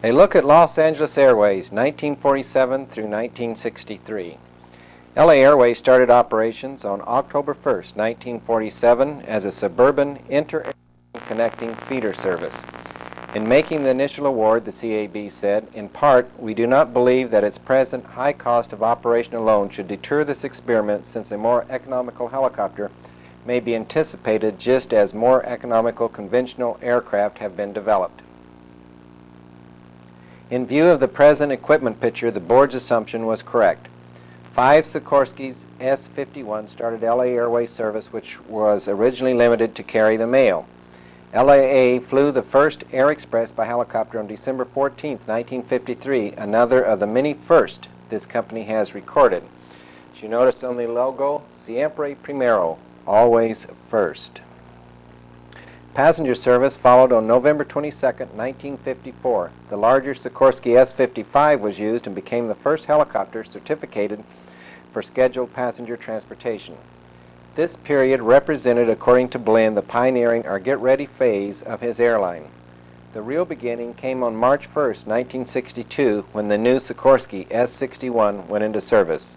A look at Los Angeles Airways, 1947 through 1963. LA Airways started operations on October 1st, 1947 as a suburban inter-connecting feeder service. In making the initial award, the CAB said, in part, we do not believe that its present high cost of operation alone should deter this experiment, since a more economical helicopter may be anticipated just as more economical conventional aircraft have been developed. In view of the present equipment picture, the board's assumption was correct. 5 Sikorsky's S-51 started LA Airways service, which was originally limited to carry the mail. LAA flew the first Air Express by helicopter on December 14, 1953, another of the many firsts this company has recorded. As you noticed on the logo, Siempre Primero, always first. Passenger service followed on November 22, 1954. The larger Sikorsky S-55 was used and became the first helicopter certificated for scheduled passenger transportation. This period represented, according to Blinn, the pioneering or get-ready phase of his airline. The real beginning came on March 1, 1962, when the new Sikorsky S-61 went into service.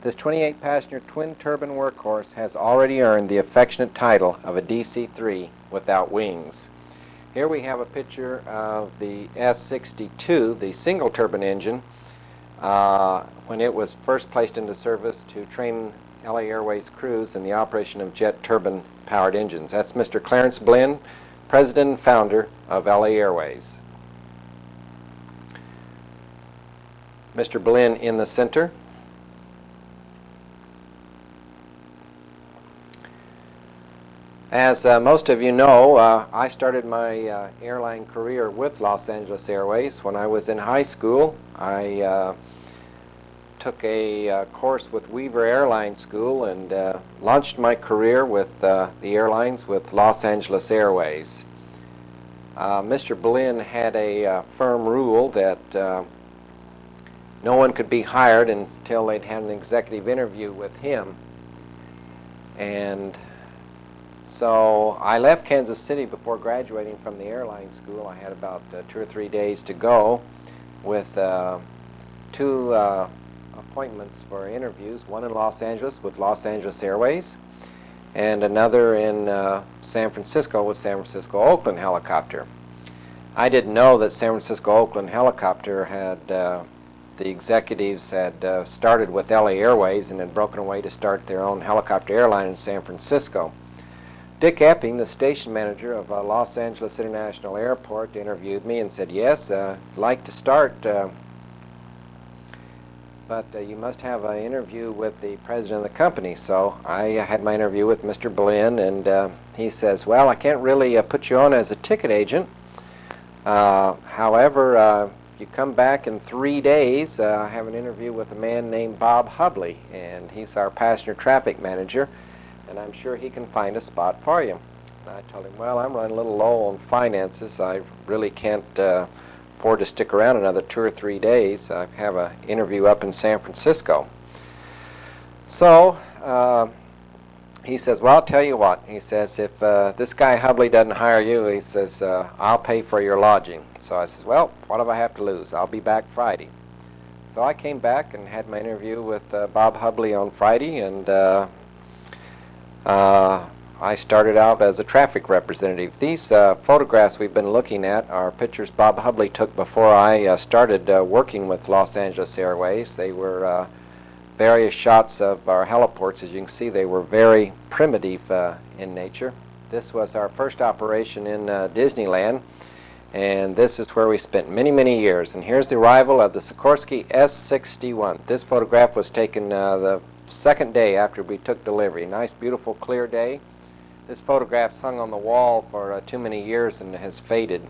This 28-passenger twin-turbine workhorse has already earned the affectionate title of a DC-3 without wings. Here we have a picture of the S-62, the single-turbine engine, when it was first placed into service to train LA Airways crews in the operation of jet turbine-powered engines. That's Mr. Clarence Blinn, president and founder of LA Airways. Mr. Blinn in the center. As most of you know, I started my airline career with Los Angeles Airways. When I was in high school, I took a course with Weaver Airline School and launched my career with the airlines with Los Angeles Airways. Mr. Blinn had a firm rule that no one could be hired until they'd had an executive interview with him. And so I left Kansas City before graduating from the airline school. I had about 2 or 3 days to go with 2 appointments for interviews, one in Los Angeles with Los Angeles Airways and another in San Francisco with San Francisco-Oakland Helicopter. I didn't know that San Francisco-Oakland Helicopter had, the executives had started with LA Airways and had broken away to start their own helicopter airline in San Francisco. Dick Epping, the station manager of Los Angeles International Airport, interviewed me and said, yes, I'd like to start, but you must have an interview with the president of the company. So I had my interview with Mr. Blinn, and he says, well, I can't really put you on as a ticket agent. However, you come back in 3 days, I have an interview with a man named Bob Hubley, and he's our passenger traffic manager, and I'm sure he can find a spot for you. And I told him, well, I'm running a little low on finances. I really can't afford to stick around another 2 or 3 days. I have an interview up in San Francisco. So he says, well, I'll tell you what. He says, if this guy Hubley doesn't hire you, he says, I'll pay for your lodging. So I says, well, what do I have to lose? I'll be back Friday. So I came back and had my interview with Bob Hubley on Friday, and I started out as a traffic representative. These photographs we've been looking at are pictures Bob Hubley took before I started working with Los Angeles Airways. They were various shots of our heliports. As you can see, they were very primitive in nature. This was our first operation in Disneyland, and this is where we spent many, many years. And here's the arrival of the Sikorsky S-61. This photograph was taken the second day after we took delivery. Nice, beautiful, clear day. This photograph's hung on the wall for too many years and has faded.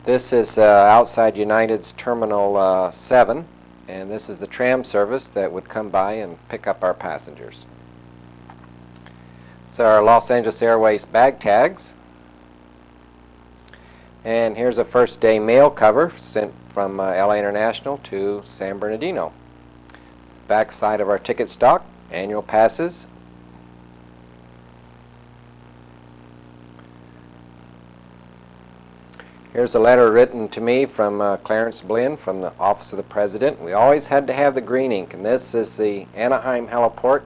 This is outside United's Terminal 7, and this is the tram service that would come by and pick up our passengers. So our Los Angeles Airways bag tags. And here's a first day mail cover sent from LA International to San Bernardino. Back side of our ticket stock, annual passes. Here's a letter written to me from Clarence Blinn from the Office of the President. We always had to have the green ink, and this is the Anaheim heliport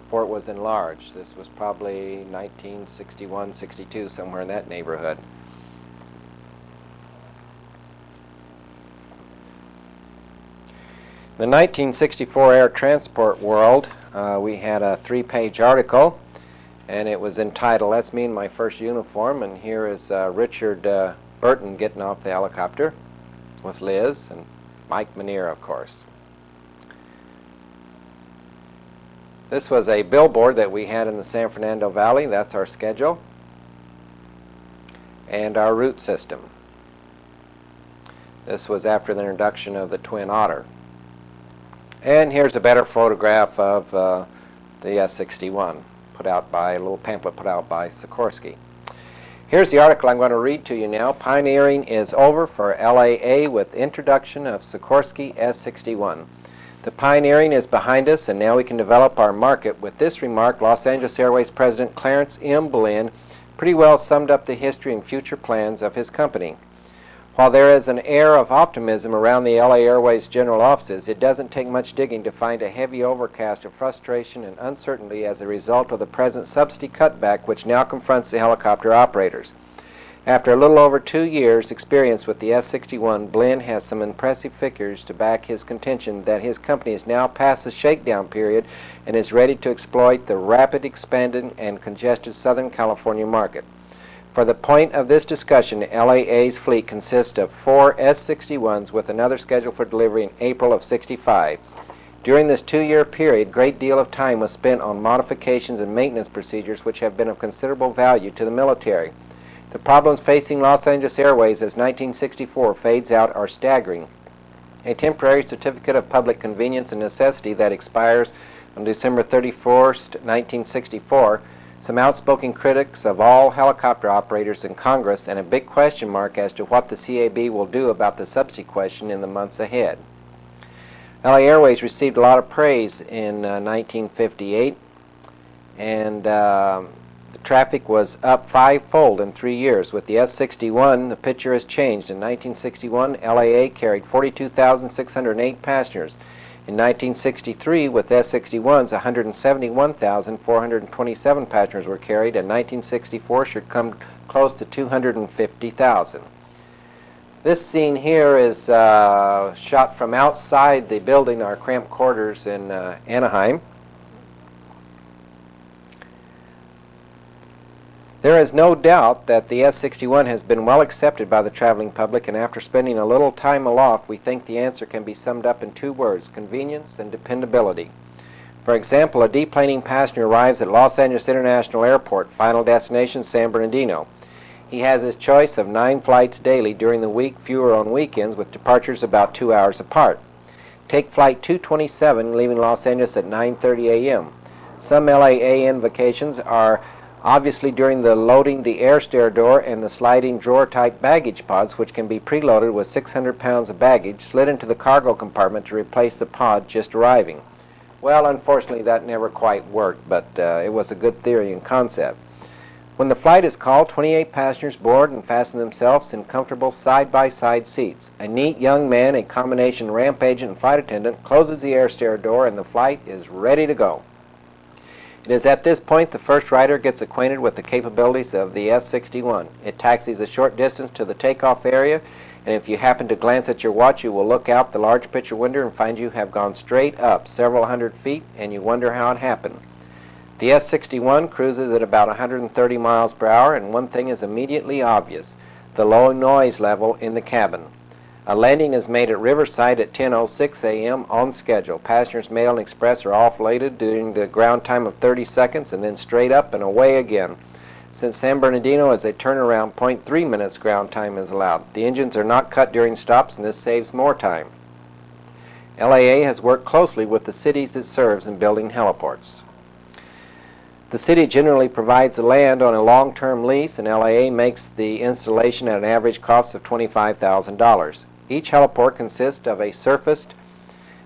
before it was enlarged. This was probably 1961, 62, somewhere in that neighborhood. In the 1964 air transport world, we had a 3-page article, and it was entitled, "That's Me in My First Uniform," and here is Richard Burton getting off the helicopter with Liz and Mike Minear, of course. This was a billboard that we had in the San Fernando Valley. That's our schedule and our route system. This was after the introduction of the Twin Otter. And here's a better photograph of the S-61, put out by a little pamphlet put out by Sikorsky. Here's the article I'm going to read to you now. Pioneering is over for LAA with introduction of Sikorsky S-61. The pioneering is behind us, and now we can develop our market. With this remark, Los Angeles Airways President Clarence M. Blinn pretty well summed up the history and future plans of his company. While there is an air of optimism around the LA Airways general offices, it doesn't take much digging to find a heavy overcast of frustration and uncertainty as a result of the present subsidy cutback which now confronts the helicopter operators. After a little over 2 years' experience with the S-61, Blinn has some impressive figures to back his contention that his company is now past the shakedown period and is ready to exploit the rapid expanding and congested Southern California market. For the point of this discussion, LAA's fleet consists of 4 S-61s with another scheduled for delivery in April of '65. During this 2-year period, a great deal of time was spent on modifications and maintenance procedures which have been of considerable value to the military. The problems facing Los Angeles Airways as 1964 fades out are staggering. A temporary certificate of public convenience and necessity that expires on December 31st, 1964, some outspoken critics of all helicopter operators in Congress, and a big question mark as to what the CAB will do about the subsidy question in the months ahead. LA Airways received a lot of praise in 1958, and the traffic was up 5-fold in 3 years. With the S-61, the picture has changed. In 1961, LAA carried 42,608 passengers. In 1963, with S-61s, 171,427 passengers were carried, and 1964 should come close to 250,000. This scene here is shot from outside the building, our cramped quarters in Anaheim. There is no doubt that the S-61 has been well accepted by the traveling public, and after spending a little time aloft, we think the answer can be summed up in 2 words: convenience and dependability. For example, a deplaning passenger arrives at Los Angeles International Airport, final destination San Bernardino. He has his choice of 9 flights daily during the week, fewer on weekends, with departures about 2 hours apart. Take Flight 227, leaving Los Angeles at 9:30 a.m. Some LAAN vacations are obviously during the loading the air stair door and the sliding drawer type baggage pods, which can be preloaded with 600 pounds of baggage, slid into the cargo compartment to replace the pod just arriving. Well, unfortunately that never quite worked, but it was a good theory and concept. When the flight is called, 28 passengers board and fasten themselves in comfortable side-by-side seats. A neat young man, a combination ramp agent and flight attendant, closes the air stair door and the flight is ready to go. It is at this point the first rider gets acquainted with the capabilities of the S-61. It taxis a short distance to the takeoff area, and if you happen to glance at your watch, you will look out the large picture window and find you have gone straight up several hundred feet, and you wonder how it happened. The S-61 cruises at about 130 miles per hour, and one thing is immediately obvious: the low noise level in the cabin. A landing is made at Riverside at 10:06 a.m. on schedule. Passengers Mail and Express are offloaded during the ground time of 30 seconds and then straight up and away again. Since San Bernardino is a turnaround, 0.3 minutes ground time is allowed. The engines are not cut during stops, and this saves more time. LAA has worked closely with the cities it serves in building heliports. The city generally provides the land on a long-term lease, and LAA makes the installation at an average cost of $25,000. Each heliport consists of a surfaced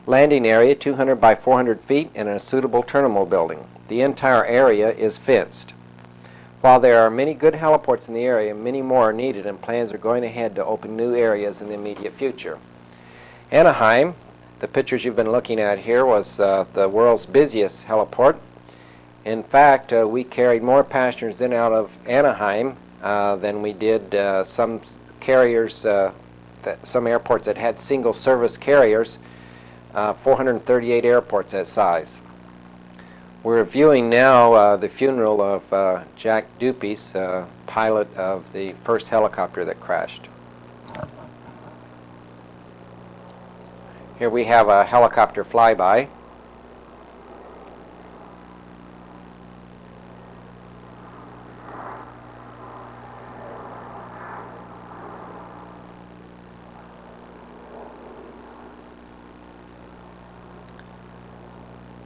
landing area 200 by 400 feet and a suitable terminal building. The entire area is fenced. While there are many good heliports in the area, many more are needed, and plans are going ahead to open new areas in the immediate future. Anaheim, the pictures you've been looking at here, was the world's busiest heliport. In fact, we carried more passengers in and out of Anaheim than we did some carriers, some airports that had single service carriers, 438 airports that size. We're viewing now the funeral of Jack Dupies, pilot of the first helicopter that crashed. Here we have a helicopter flyby.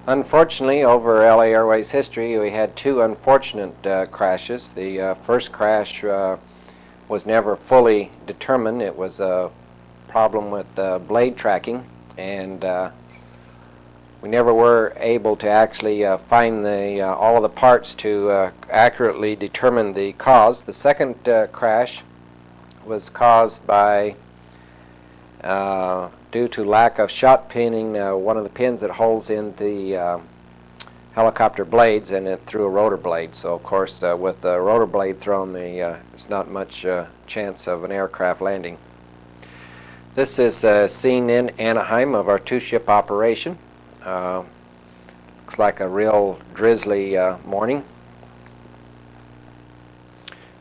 Unfortunately, over LA Airways history, we had two unfortunate crashes. The first crash was never fully determined. It was a problem with blade tracking, and we never were able to actually find all of the parts to accurately determine the cause. The second crash was caused by due to lack of shot pinning one of the pins that holds in the helicopter blades, and it threw a rotor blade. So of course with the rotor blade thrown, there's not much chance of an aircraft landing. This is a scene in Anaheim of our two-ship operation. Looks like a real drizzly morning.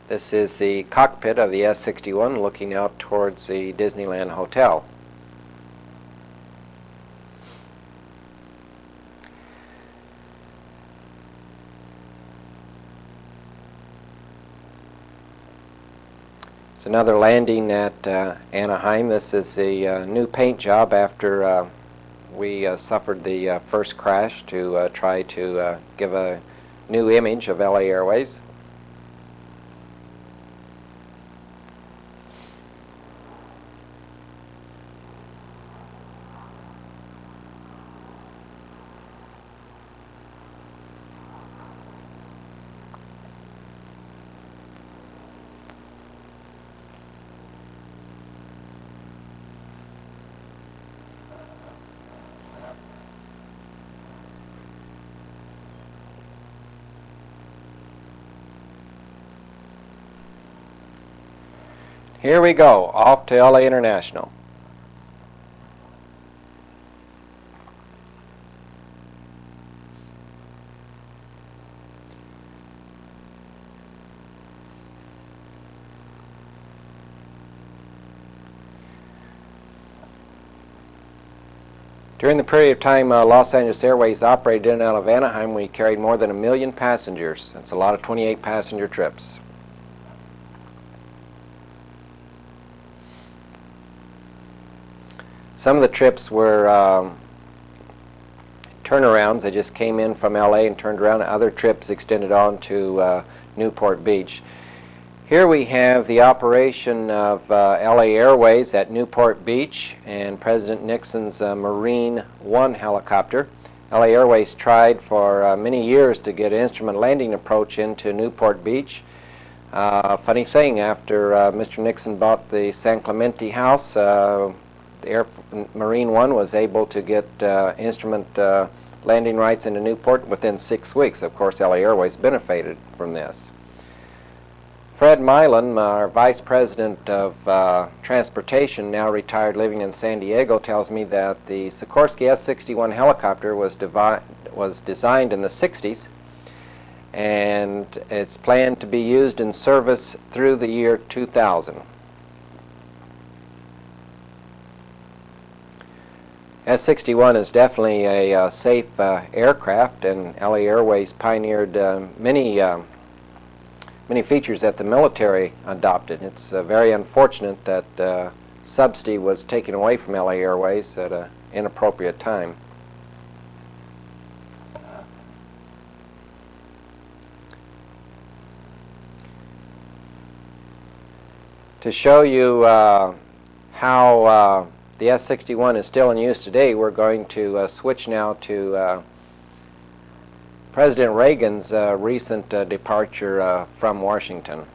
This is the cockpit of the S-61 looking out towards the Disneyland Hotel. It's another landing at Anaheim. This is the new paint job after we suffered the first crash to try to give a new image of LA Airways. Here we go, off to LA International. During the period of time Los Angeles Airways operated in and out of Anaheim, we carried more than 1 million passengers. That's a lot of 28 passenger trips. Some of the trips were turnarounds. They just came in from LA and turned around. Other trips extended on to Newport Beach. Here we have the operation of LA Airways at Newport Beach and President Nixon's Marine One helicopter. LA Airways tried for many years to get an instrument landing approach into Newport Beach. Funny thing, after Mr. Nixon bought the San Clemente house, Marine One was able to get instrument landing rights into Newport within 6 weeks. Of course, LA Airways benefited from this. Fred Milan, our Vice President of Transportation, now retired, living in San Diego, tells me that the Sikorsky S-61 helicopter was designed in the 60s, and it's planned to be used in service through the year 2000. S-61 is definitely a safe aircraft, and LA Airways pioneered many features that the military adopted. It's very unfortunate that subsidy was taken away from LA Airways at an inappropriate time. To show you how the S-61 is still in use today, we're going to switch now to President Reagan's recent departure from Washington.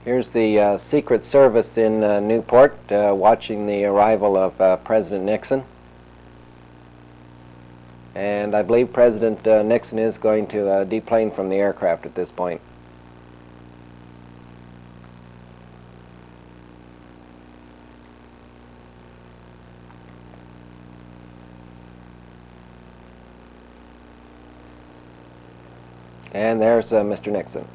Here's the Secret Service in Newport watching the arrival of President Nixon. And I believe President Nixon is going to deplane from the aircraft at this point. And there's Mr. Nixon.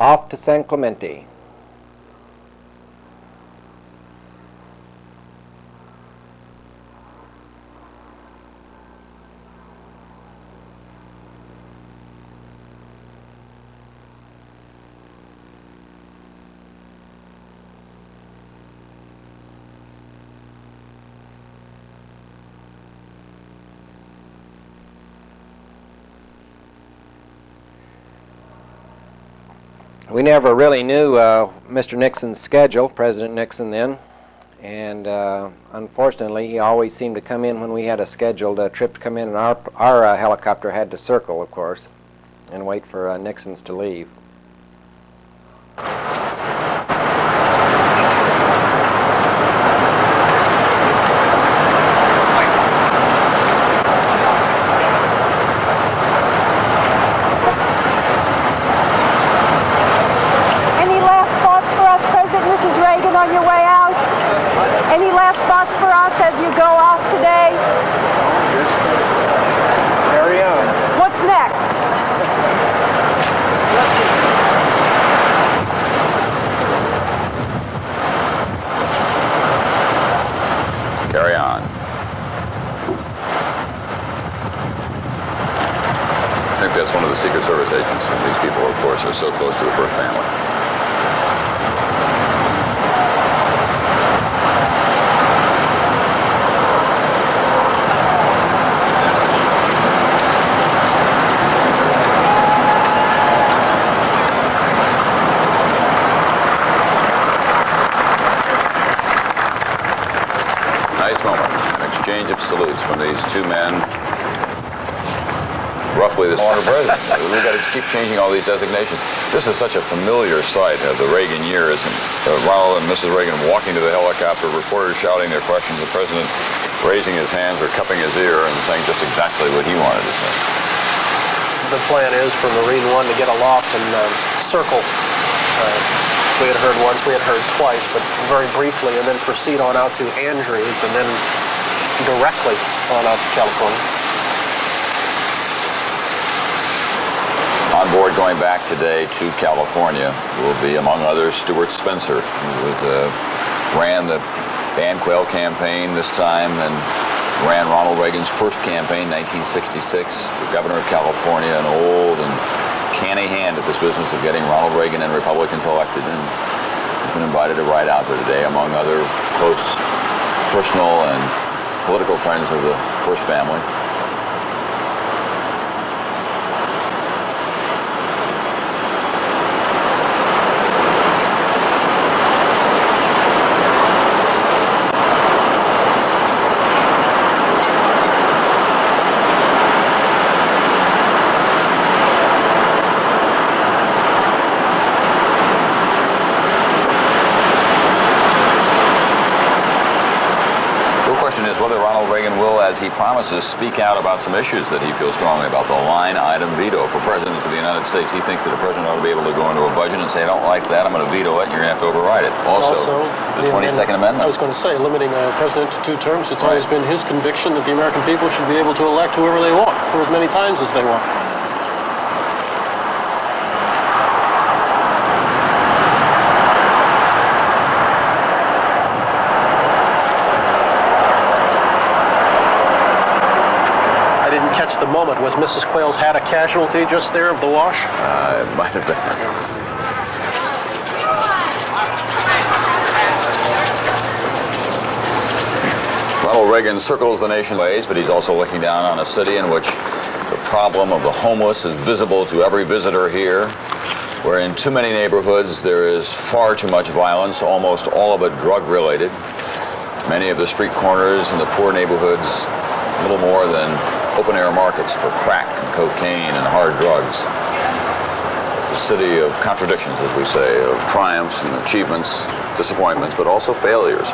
Off to San Clemente. We never really knew Mr. Nixon's schedule, President Nixon then, and unfortunately he always seemed to come in when we had a scheduled trip to come in, and our helicopter had to circle, of course, and wait for Nixon's to leave. On your way out? Any last thoughts for us as you go out today? Just carry on. What's next? Carry on. I think that's one of the Secret Service agents, and these people, of course, are so close to the first family. Nice moment, an exchange of salutes from these two men. Roughly this former president. We've got to keep changing all these designations. This is such a familiar sight of the Reagan years, and Ronald and Mrs. Reagan walking to the helicopter, reporters shouting their questions, the president raising his hands or cupping his ear and saying just exactly what he wanted to say. The plan is for Marine One to get aloft and circle. We had heard once, we had heard twice, but very briefly, and then proceed on out to Andrews, and then directly on out to California. On board going back today to California will be, among others, Stuart Spencer, who ran the Van Quayle campaign this time and ran Ronald Reagan's first campaign, 1966, the governor of California, an old and canny hand at this business of getting Ronald Reagan and Republicans elected, and has been invited to ride out there today, among other close personal and political friends of the first family. Whether Ronald Reagan will, as he promises, speak out about some issues that he feels strongly about. The line item veto for presidents of the United States. He thinks that a president ought to be able to go into a budget and say, I don't like that, I'm going to veto it, and you're going to have to override it. Also the 22nd Amendment. I was going to say, limiting a president to 2 terms, it's always been his conviction that the American people should be able to elect whoever they want for as many times as they want. Catch the moment. Was Mrs. Quayle's hat a casualty just there of the wash? It might have been. Ronald Reagan circles the nation ways, but he's also looking down on a city in which the problem of the homeless is visible to every visitor here, where in too many neighborhoods there is far too much violence, almost all of it drug-related. Many of the street corners in the poor neighborhoods, little more than open-air markets for crack and cocaine and hard drugs. It's a city of contradictions, as we say, of triumphs and achievements, disappointments, but also failures.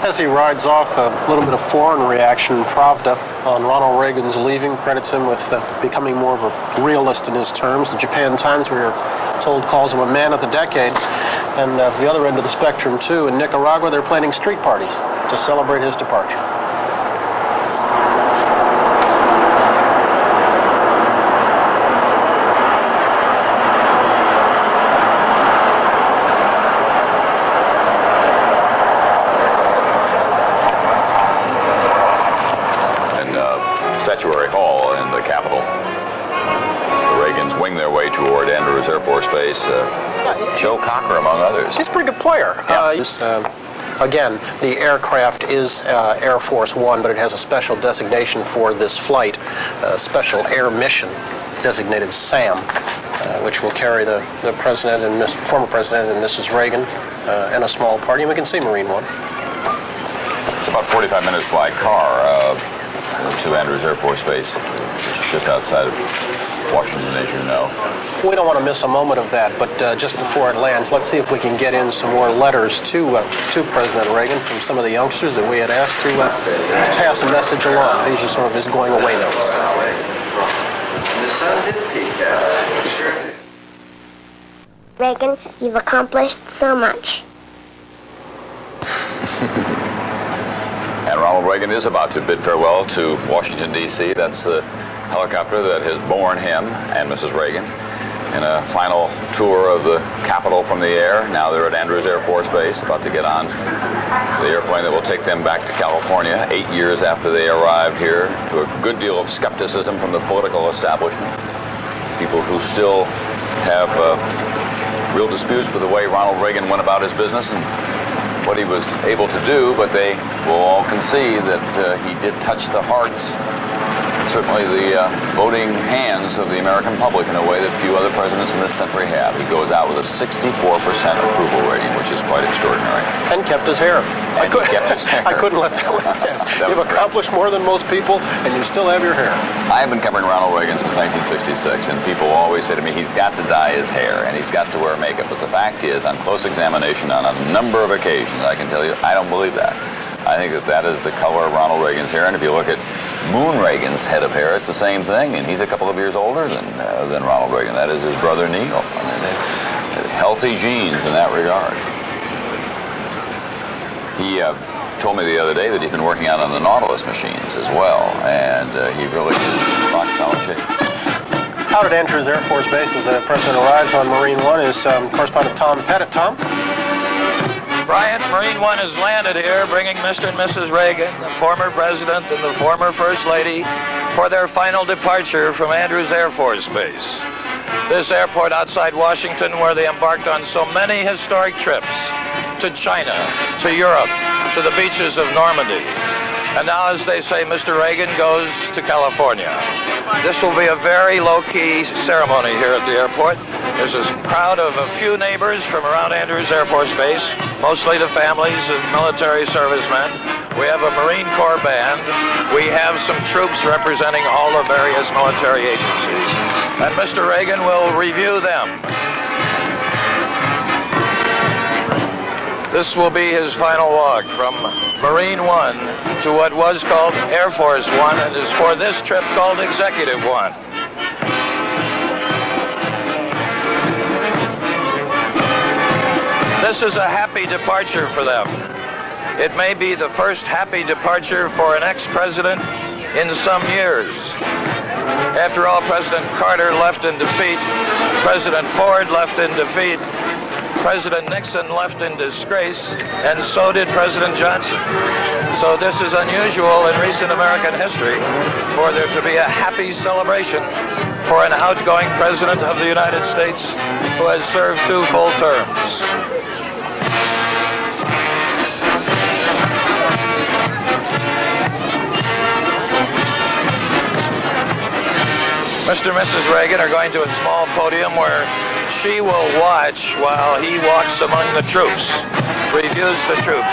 As he rides off, a little bit of foreign reaction. Pravda on Ronald Reagan's leaving credits him with becoming more of a realist in his terms. The Japan Times, we are told, calls him a man of the decade. And the other end of the spectrum, too, in Nicaragua, they're planning street parties to celebrate his departure. Statuary Hall in the Capitol. The Reagans wing their way toward Andrews Air Force Base. Joe Cocker, among others. He's a pretty good player. Yeah. Again, the aircraft is Air Force One, but it has a special designation for this flight, Special Air Mission, designated SAM, which will carry the President and former President and Mrs. Reagan and a small party. And we can see Marine One. It's about 45 minutes by car to Andrews Air Force Base, just outside of Washington, as you know. We don't want to miss a moment of that, but just before it lands, let's see if we can get in some more letters to President Reagan from some of the youngsters that we had asked to pass a message along. These are some of his going away notes. Reagan, you've accomplished so much. And Ronald Reagan is about to bid farewell to Washington, D.C. That's the helicopter that has borne him and Mrs. Reagan in a final tour of the Capitol from the air. Now they're at Andrews Air Force Base, about to get on the airplane that will take them back to California 8 years after they arrived here, to a good deal of skepticism from the political establishment. People who still have real disputes with the way Ronald Reagan went about his business and what he was able to do, but they will all concede that he did touch the hearts, certainly the voting hands of the American public in a way that few other presidents in this century have. He goes out with a 64% approval rating, which is quite extraordinary. And kept his hair. And he kept his hair. I couldn't let that one pass. You've accomplished more than most people, and you still have your hair. I have been covering Ronald Reagan since 1966, and people always say to me, he's got to dye his hair, and he's got to wear makeup. But the fact is, on close examination, on a number of occasions, I can tell you, I don't believe that. I think that is the color of Ronald Reagan's hair, and if you look at Moon Reagan's head of hair, it's the same thing, and he's a couple of years older than Ronald Reagan. That is his brother Neil. I mean, they healthy genes in that regard. He told me the other day that he's been working out on the Nautilus machines as well, and he really is in rock solid shape. Out at Andrews Air Force Base as the President arrives on Marine One is correspondent Tom Pettit. Tom? Brian, Marine One has landed here, bringing Mr. and Mrs. Reagan, the former President and the former First Lady, for their final departure from Andrews Air Force Base. This airport outside Washington, where they embarked on so many historic trips to China, to Europe, to the beaches of Normandy. And now, as they say, Mr. Reagan goes to California. This will be a very low-key ceremony here at the airport. There's a crowd of a few neighbors from around Andrews Air Force Base, mostly the families of military servicemen. We have a Marine Corps band. We have some troops representing all the various military agencies. And Mr. Reagan will review them. This will be his final walk from Marine One to what was called Air Force One, and is for this trip called Executive One. This is a happy departure for them. It may be the first happy departure for an ex-president in some years. After all, President Carter left in defeat, President Ford left in defeat, President Nixon left in disgrace, and so did President Johnson. So this is unusual in recent American history for there to be a happy celebration for an outgoing President of the United States who has served 2 full terms. Mr. and Mrs. Reagan are going to a small podium where she will watch while he walks among the troops, reviews the troops.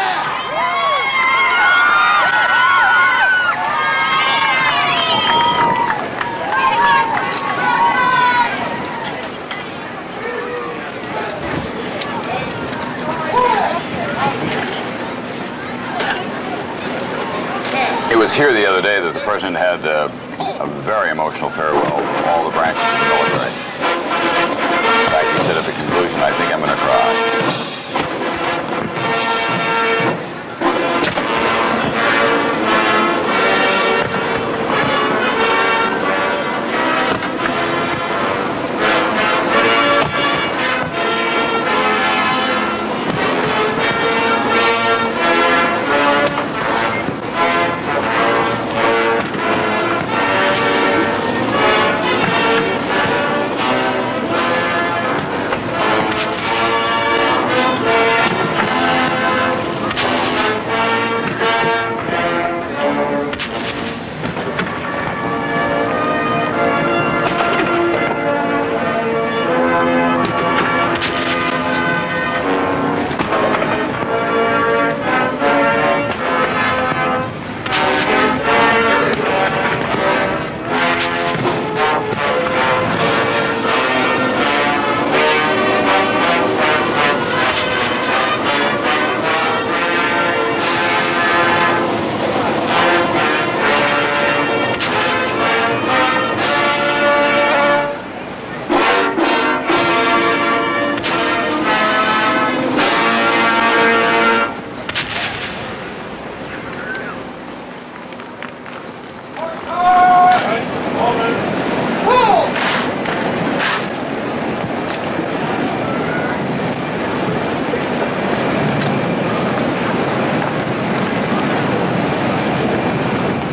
It was here the other day that the president had a very emotional farewell from all the branches of the military. In fact, he said at the conclusion, "I think I'm going to cry."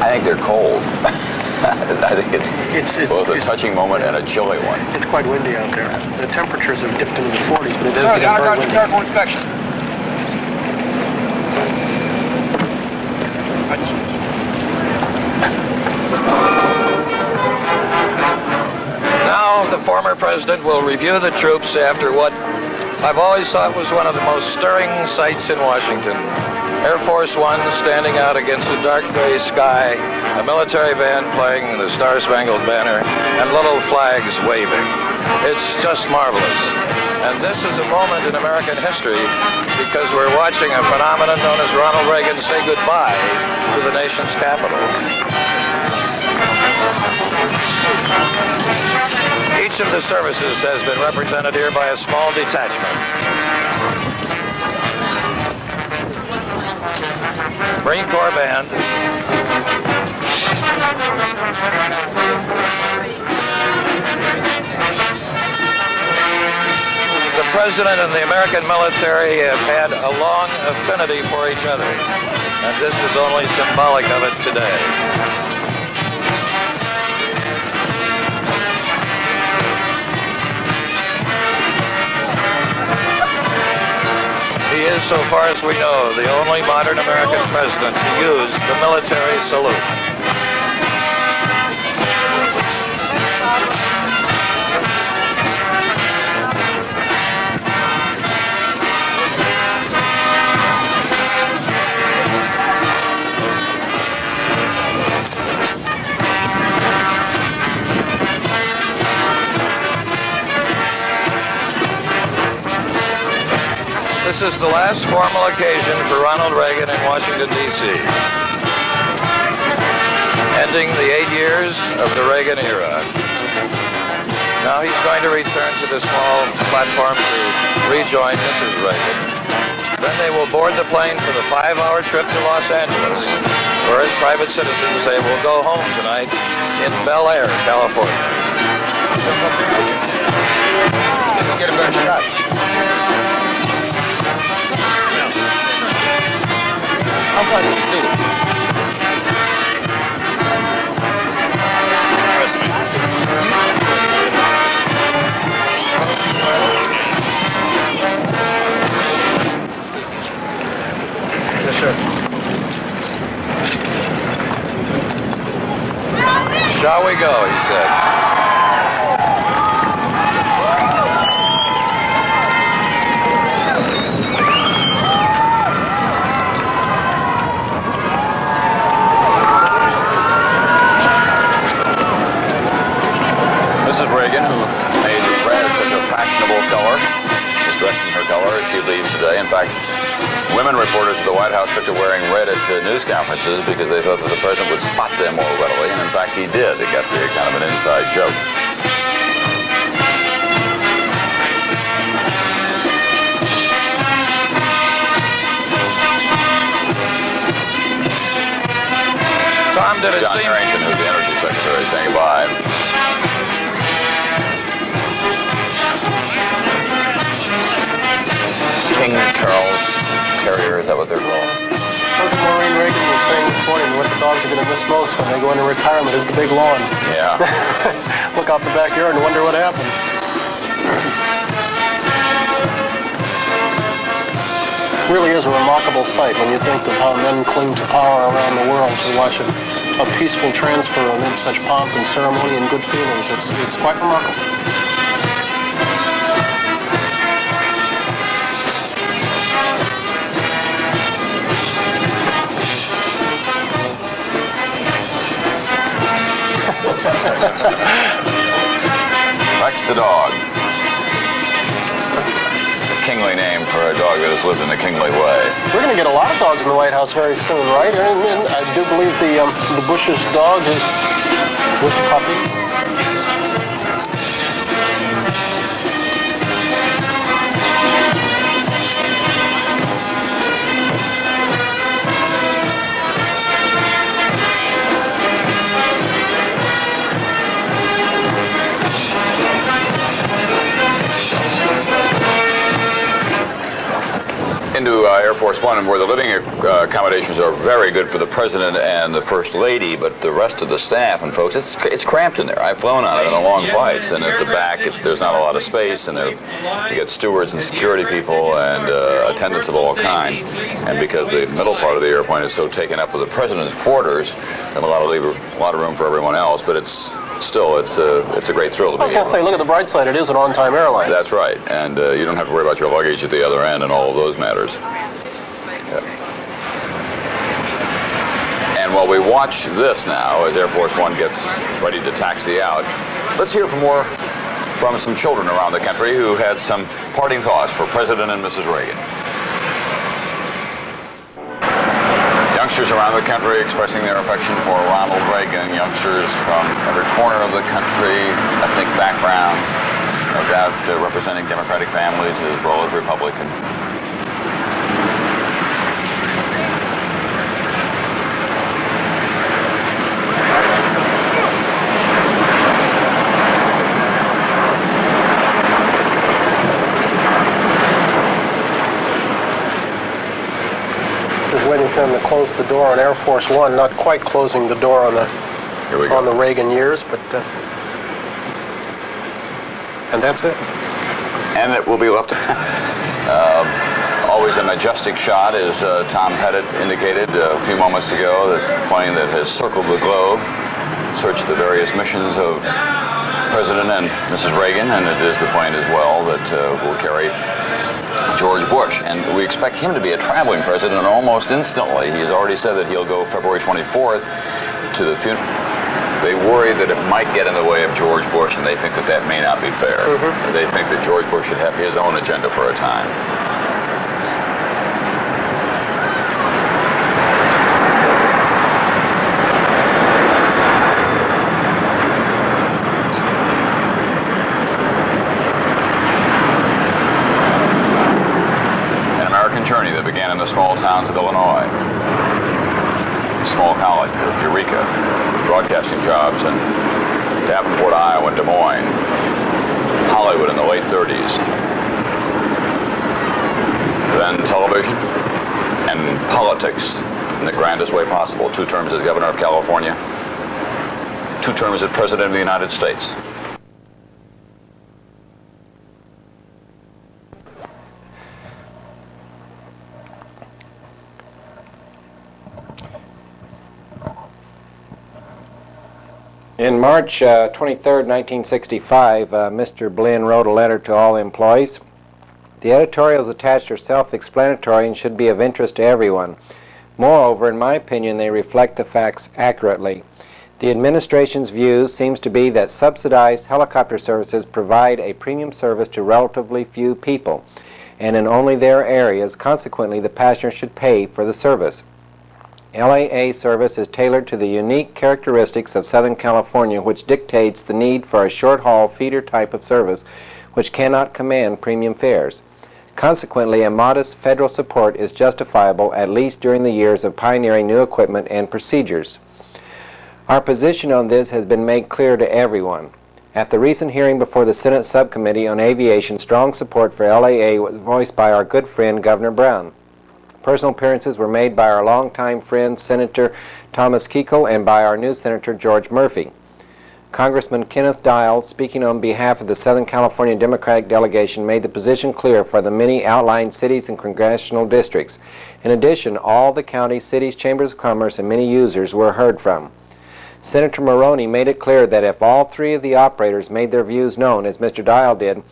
I think they're cold. I think it's both a touching moment and a chilly one. It's quite windy out there. The temperatures have dipped into the 40s, but it is getting very windy. Careful inspection. Now the former president will review the troops after what I've always thought was one of the most stirring sights in Washington. Air Force One standing out against a dark gray sky, a military band playing the Star-Spangled Banner, and little flags waving. It's just marvelous. And this is a moment in American history because we're watching a phenomenon known as Ronald Reagan say goodbye to the nation's capital. Each of the services has been represented here by a small detachment. Marine Corps Band. The President and the American military have had a long affinity for each other, and this is only symbolic of it today. He is, so far as we know, the only modern American president to use the military salute. This is the last formal occasion for Ronald Reagan in Washington, D.C., ending the 8 years of the Reagan era. Now he's going to return to the small platform to rejoin Mrs. Reagan. Then they will board the plane for the 5-hour trip to Los Angeles, where as private citizens they will go home tonight in Bel Air, California. Get a better shot. How about you do it? Yes, sir. Shall we go, he said. as she leaves today. In fact, women reporters at the White House took to wearing red at news conferences because they thought that the president would spot them more readily, and in fact he did. It got to be kind of an inside joke. Tom, did it John seem... Harrington, who's the Energy Secretary, saying goodbye. King Charles Terrier, is that what they're called? Maureen Reagan was saying this morning what the dogs are going to miss most when they go into retirement is the big lawn. Yeah. Look out the backyard and wonder what happened. Really is a remarkable sight when you think of how men cling to power around the world to watch a peaceful transfer amid such pomp and ceremony and good feelings. It's quite remarkable. Rex the dog. Kingly name for a dog that has lived in the kingly way. We're going to get a lot of dogs in the White House very soon, right? And I do believe the Bush's dog is Bush puppy. Into Air Force One, where the living accommodations are very good for the President and the First Lady, but the rest of the staff and folks, it's cramped in there. I've flown on it on long flights, and at the back, there's not a lot of space, and you get stewards and security people and attendants of all kinds. And because the middle part of the airplane is so taken up with the President's quarters, and a lot of room for everyone else, but it's a great thrill to be I was going to say, look at the bright side, it is an on-time airline. That's right, and you don't have to worry about your luggage at the other end and all of those matters. Yeah. And while we watch this now, as Air Force One gets ready to taxi out, let's hear from some children around the country who had some parting thoughts for President and Mrs. Reagan. Youngsters around the country expressing their affection for Ronald Reagan, youngsters from every corner of the country, ethnic background, no doubt representing Democratic families as well as Republican. Waiting for them to close the door on Air Force One, not quite closing the door on the Reagan years, but and that's it. And it will be left. Always a majestic shot, as Tom Pettit indicated a few moments ago. This plane that has circled the globe, searched the various missions of President and Mrs. Reagan, and it is the plane as well that will carry George Bush, and we expect him to be a traveling president almost instantly. He has already said that he'll go February 24th to the funeral. They worry that it might get in the way of George Bush, and they think that that may not be fair. Mm-hmm. They think that George Bush should have his own agenda for a time. Journey that began in the small towns of Illinois, small college of Eureka, broadcasting jobs in Davenport, Iowa, and Des Moines, Hollywood in the late 30s, then television and politics in the grandest way possible. 2 terms as governor of California, 2 terms as president of the United States. In March 23rd, 1965, Mr. Blinn wrote a letter to all employees. The editorials attached are self-explanatory and should be of interest to everyone. Moreover, in my opinion, they reflect the facts accurately. The administration's view seems to be that subsidized helicopter services provide a premium service to relatively few people. and in only their areas. Consequently, the passenger should pay for the service. LAA service is tailored to the unique characteristics of Southern California, which dictates the need for a short-haul feeder type of service which cannot command premium fares. Consequently, a modest federal support is justifiable, at least during the years of pioneering new equipment and procedures. Our position on this has been made clear to everyone. At the recent hearing before the Senate Subcommittee on Aviation, strong support for LAA was voiced by our good friend Governor Brown. Personal appearances were made by our longtime friend Senator Thomas Kuechel and by our new Senator George Murphy. Congressman Kenneth Dial, speaking on behalf of the Southern California Democratic delegation, made the position clear for the many outlying cities and congressional districts. In addition, all the counties, cities, chambers of commerce, and many users were heard from. Senator Maroney made it clear that if all three of the operators made their views known, as Mr. Dial did,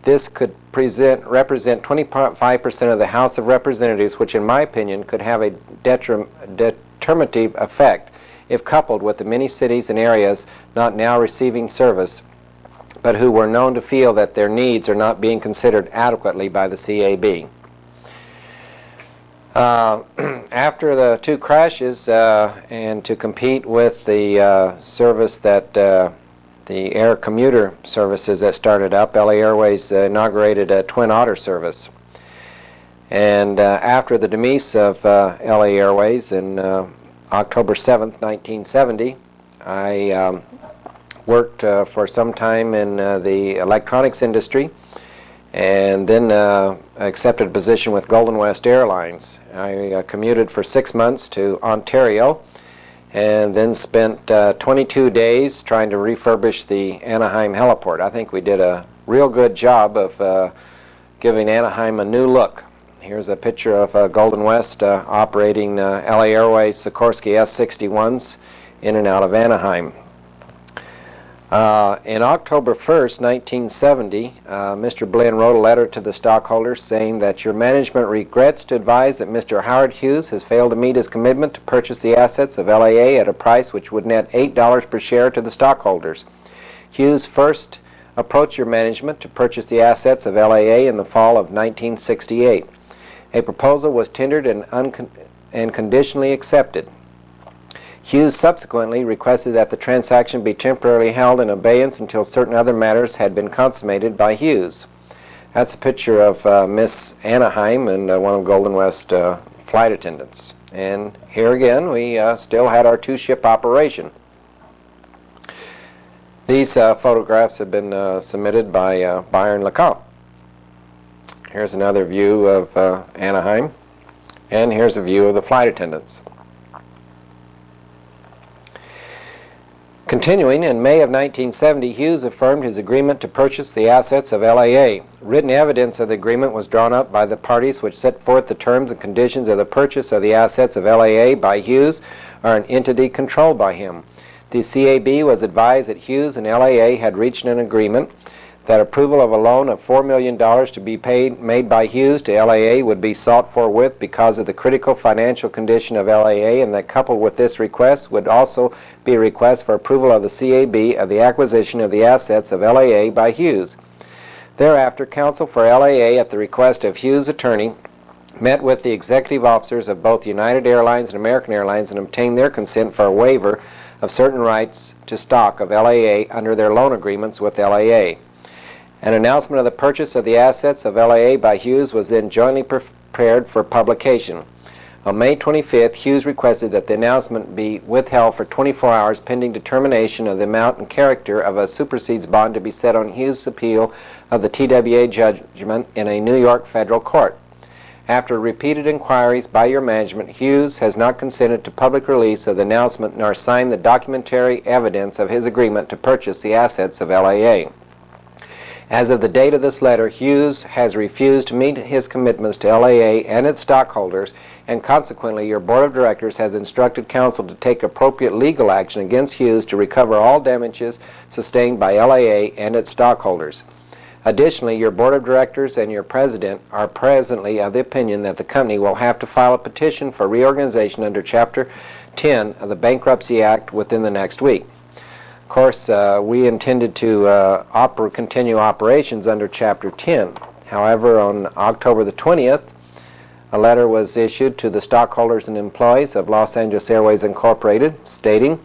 this could represent 25% of the House of Representatives, which in my opinion could have a determinative effect if coupled with the many cities and areas not now receiving service, but who were known to feel that their needs are not being considered adequately by the CAB. After the two crashes, and to compete with the service that the air commuter services that started up, LA Airways inaugurated a Twin Otter service. And after the demise of LA Airways in October 7th, 1970, I worked for some time in the electronics industry, and then accepted a position with Golden West Airlines. I commuted for 6 months to Ontario, and then spent 22 days trying to refurbish the Anaheim heliport. I think we did a real good job of giving Anaheim a new look. Here's a picture of Golden West operating LA Airways Sikorsky S-61s in and out of Anaheim. In October 1st, 1970, Mr. Blinn wrote a letter to the stockholders saying that your management regrets to advise that Mr. Howard Hughes has failed to meet his commitment to purchase the assets of LAA at a price which would net $8 per share to the stockholders. Hughes first approached your management to purchase the assets of LAA in the fall of 1968. A proposal was tendered and conditionally accepted. Hughes subsequently requested that the transaction be temporarily held in abeyance until certain other matters had been consummated by Hughes. That's a picture of Miss Anaheim and one of Golden West flight attendants. And here again, we still had our two-ship operation. These photographs have been submitted by Byron LeComte. Here's another view of Anaheim, and here's a view of the flight attendants. Continuing, in May of 1970, Hughes affirmed his agreement to purchase the assets of LAA. Written evidence of the agreement was drawn up by the parties which set forth the terms and conditions of the purchase of the assets of LAA by Hughes or an entity controlled by him. The CAB was advised that Hughes and LAA had reached an agreement that approval of a loan of $4 million to be made by Hughes to LAA would be sought forthwith because of the critical financial condition of LAA, and that coupled with this request would also be a request for approval of the CAB of the acquisition of the assets of LAA by Hughes. Thereafter, counsel for LAA, at the request of Hughes' attorney, met with the executive officers of both United Airlines and American Airlines and obtained their consent for a waiver of certain rights to stock of LAA under their loan agreements with LAA. An announcement of the purchase of the assets of LAA by Hughes was then jointly prepared for publication. On May 25th, Hughes requested that the announcement be withheld for 24 hours pending determination of the amount and character of a supersedes bond to be set on Hughes' appeal of the TWA judgment in a New York federal court. After repeated inquiries by your management, Hughes has not consented to public release of the announcement nor signed the documentary evidence of his agreement to purchase the assets of LAA. As of the date of this letter, Hughes has refused to meet his commitments to LAA and its stockholders, and consequently your board of directors has instructed counsel to take appropriate legal action against Hughes to recover all damages sustained by LAA and its stockholders. Additionally, your board of directors and your president are presently of the opinion that the company will have to file a petition for reorganization under Chapter 10 of the Bankruptcy Act within the next week. Of course, we intended to continue operations under Chapter 10. However, on October the 20th, a letter was issued to the stockholders and employees of Los Angeles Airways Incorporated stating,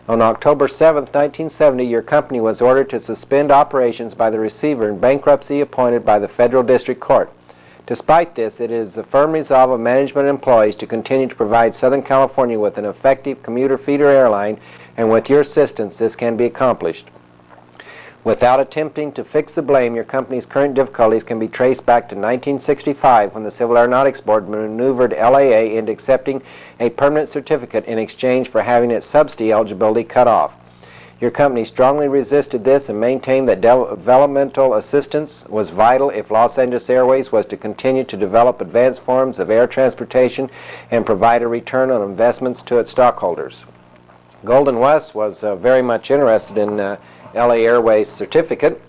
on October 7, 1970, your company was ordered to suspend operations by the receiver in bankruptcy appointed by the Federal District Court. Despite this, it is the firm resolve of management and employees to continue to provide Southern California with an effective commuter feeder airline, and with your assistance, this can be accomplished. Without attempting to fix the blame, your company's current difficulties can be traced back to 1965 when the Civil Aeronautics Board maneuvered LAA into accepting a permanent certificate in exchange for having its subsidy eligibility cut off. Your company strongly resisted this and maintained that developmental assistance was vital if Los Angeles Airways was to continue to develop advanced forms of air transportation and provide a return on investments to its stockholders. Golden West was very much interested in LA Airways certificate,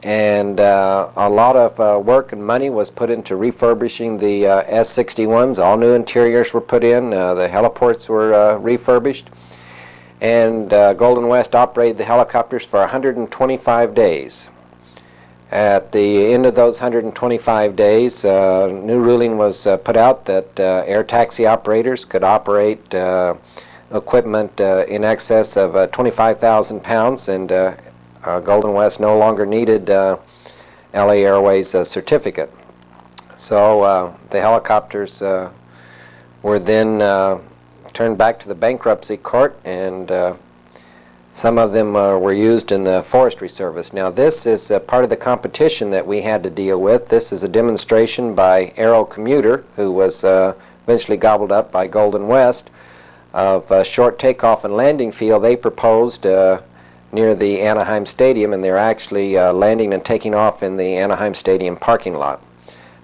and a lot of work and money was put into refurbishing the S-61s. All new interiors were put in, the heliports were refurbished, and Golden West operated the helicopters for 125 days. At the end of those 125 days, new ruling was put out that air taxi operators could operate equipment in excess of 25,000 pounds, and Golden West no longer needed LA Airways certificate. So the helicopters were then turned back to the bankruptcy court, and some of them were used in the Forestry Service. Now this is part of the competition that we had to deal with. This is a demonstration by Aero Commuter, who was eventually gobbled up by Golden West, of a short takeoff and landing field they proposed near the Anaheim Stadium, and they're actually landing and taking off in the Anaheim Stadium parking lot.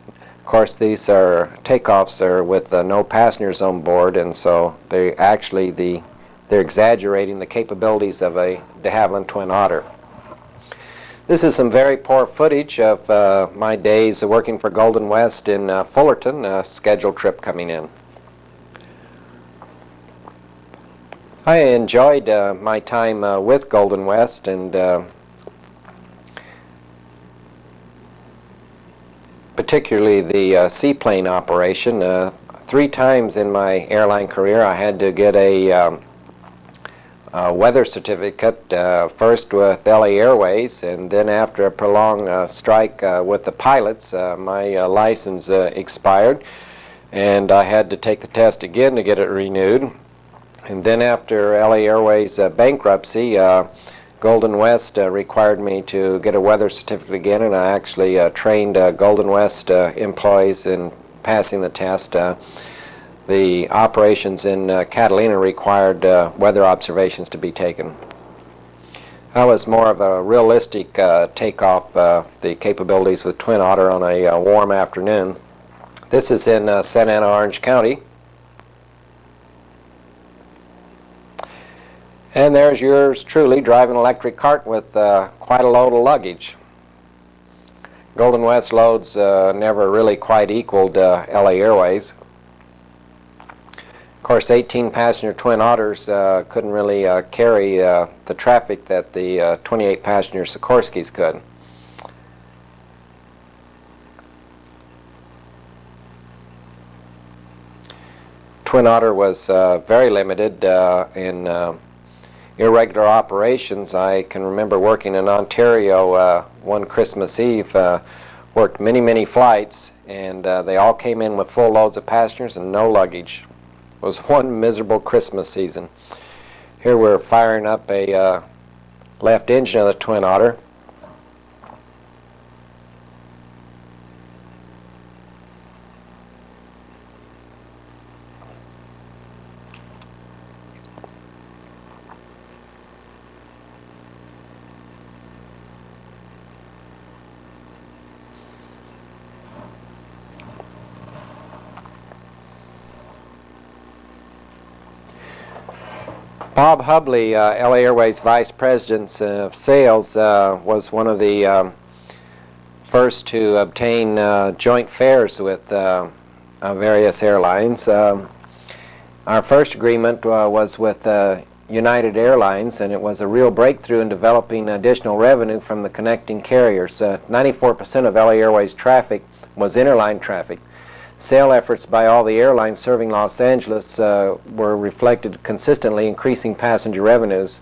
Of course, these takeoffs are with no passengers on board, and so they're exaggerating the capabilities of a de Havilland Twin Otter. This is some very poor footage of my days working for Golden West in Fullerton, a scheduled trip coming in. I enjoyed my time with Golden West, and particularly the seaplane operation. 3 times in my airline career I had to get a weather certificate, first with LA Airways, and then after a prolonged strike with the pilots, my license expired, and I had to take the test again to get it renewed. And then after LA Airways bankruptcy, Golden West required me to get a weather certificate again, and I actually trained Golden West employees in passing the test. The operations in Catalina required weather observations to be taken. That was more of a realistic takeoff, the capabilities with Twin Otter on a warm afternoon. This is in Santa Ana, Orange County. And there's yours truly driving an electric cart with quite a load of luggage. Golden West loads never really quite equaled LA Airways. Of course, 18 passenger Twin Otters couldn't really carry the traffic that the 28 passenger Sikorskys could. Twin Otter was very limited in irregular operations. I can remember working in Ontario one Christmas Eve, worked many flights, and they all came in with full loads of passengers and no luggage. It was one miserable Christmas season. Here we're firing up a left engine of the Twin Otter. Bob Hubley, LA Airways Vice President of Sales, was one of the first to obtain joint fares with various airlines. Our first agreement was with United Airlines, and it was a real breakthrough in developing additional revenue from the connecting carriers. 94% of LA Airways traffic was interline traffic. Sale efforts by all the airlines serving Los Angeles were reflected consistently increasing passenger revenues.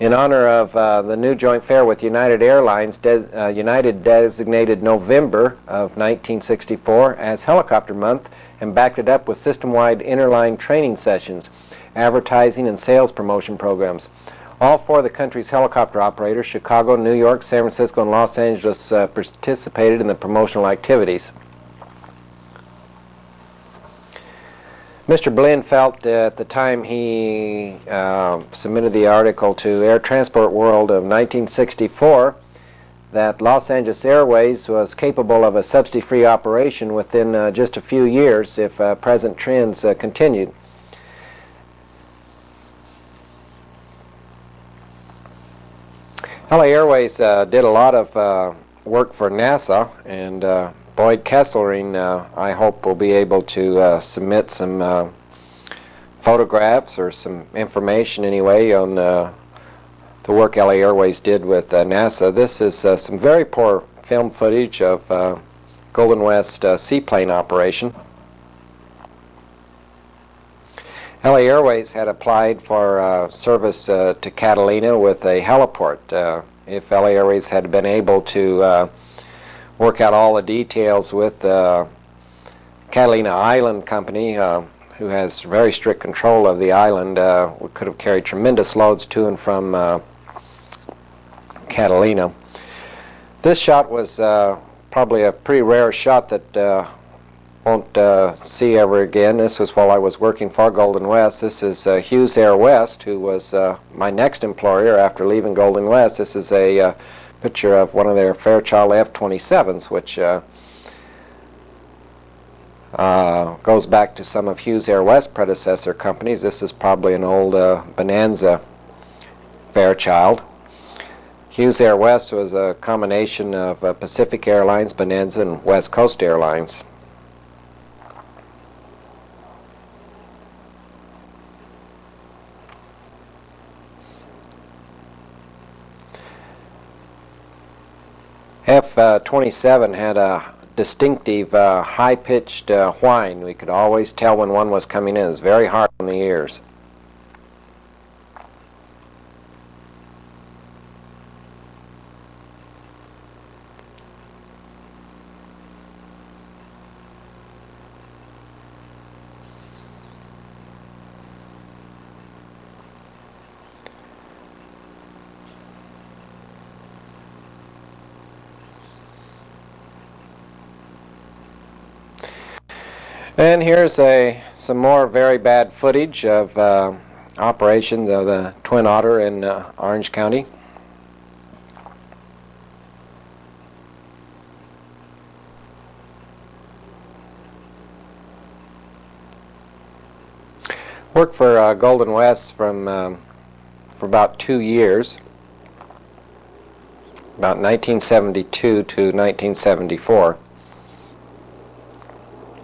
In honor of the new joint fare with United Airlines, United designated November of 1964 as Helicopter Month and backed it up with system-wide interline training sessions, advertising and sales promotion programs. All four of the country's helicopter operators, Chicago, New York, San Francisco, and Los Angeles, participated in the promotional activities. Mr. Blinn felt at the time he submitted the article to Air Transport World of 1964 that Los Angeles Airways was capable of a subsidy-free operation within just a few years if present trends continued. LA Airways did a lot of work for NASA, and Boyd Kesselring, I hope, will be able to submit some photographs or some information anyway on the work LA Airways did with NASA. This is some very poor film footage of Golden West seaplane operation. LA Airways had applied for service to Catalina with a heliport. If LA Airways had been able to work out all the details with Catalina Island Company, who has very strict control of the island, we could have carried tremendous loads to and from Catalina. This shot was probably a pretty rare shot that won't see ever again. This was while I was working for Golden West. This is Hughes Air West, who was my next employer after leaving Golden West. This is a picture of one of their Fairchild F-27s, which goes back to some of Hughes Air West predecessor companies. This is probably an old Bonanza Fairchild. Hughes Air West was a combination of Pacific Airlines, Bonanza, and West Coast Airlines. F-27 had a distinctive high-pitched whine. We could always tell when one was coming in. It was very hard on the ears. And here's some more very bad footage of operations of the Twin Otter in Orange County. Worked for Golden West for about 2 years, about 1972 to 1974.